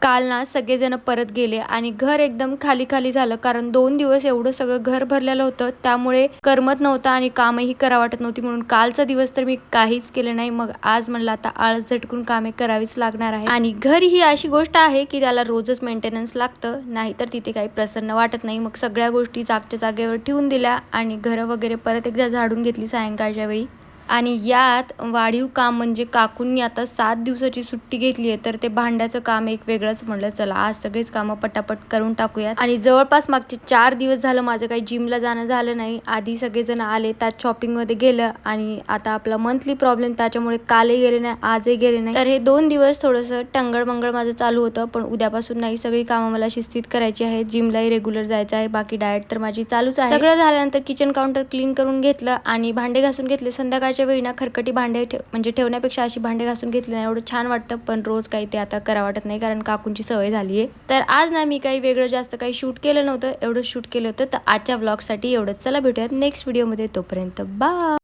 काल ना सगळेजण परत गेले आणि घर एकदम खाली खाली झालं, कारण 2 दिवस एवढं सगळं घर भरलेलं होतं, त्यामुळे करमत नव्हतं आणि कामही करा वाटत नव्हती. म्हणून कालचा दिवस तर मी काहीच केलं नाही. मग आज म्हणलं आता आळस झटकून कामे करावीच लागणार आहे. आणि घर ही अशी गोष्ट आहे की त्याला रोजच मेंटेनन्स लागतं, नाहीतर तिथे काही प्रसन्न वाटत नाही. मग सगळ्या गोष्टी जागच्या जागेवर ठेवून दिल्या आणि घरं वगैरे परत एकदा झाडून घेतली सायंकाळच्या वेळी. आणि यात वाढीव काम म्हणजे काकूंनी आता 7 दिवसाची सुट्टी घेतली आहे, तर ते भांड्याचं काम एक वेगळंच. म्हणलं चला आज सगळेच कामं पटापट करून टाकूयात. आणि जवळपास मागचे 4 दिवस झालं माझं काही जिमला जाणं झालं नाही. आधी सगळेजण आले, त्यात शॉपिंगमध्ये गेलं आणि आता आपला मंथली प्रॉब्लेम, त्याच्यामुळे कालही गेले नाही, आजही गेले नाही. तर हे 2 दिवस थोडंसं टंगळ-मंगळ माझं चालू होतं, पण उद्यापासून नाही, सगळी कामं मला शिस्तीत करायची आहेत. जिमलाही रेग्युलर जायचं आहे, बाकी डाएट तर माझी चालूच आहे. सगळं झाल्यानंतर किचन काउंटर क्लीन करून घेतलं आणि भांडे घासून घेतले. संध्याकाळच्या वेळी ना खरकटी भांडे म्हणजे ठेवण्यापेक्षा अशी भांडे घासून घेतली ना एवढं छान वाटतं, पण रोज काही ते आता करा वाटत नाही, कारण काकूंची सवय झाली आहे. तर आज ना मी काही वेगळं जास्त काही शूट केलं नव्हतं, एवढं शूट केलं होतं. तर आजच्या व्लॉगसाठी एवढंच. चला भेटूयात नेक्स्ट व्हिडिओमध्ये, तोपर्यंत बाय.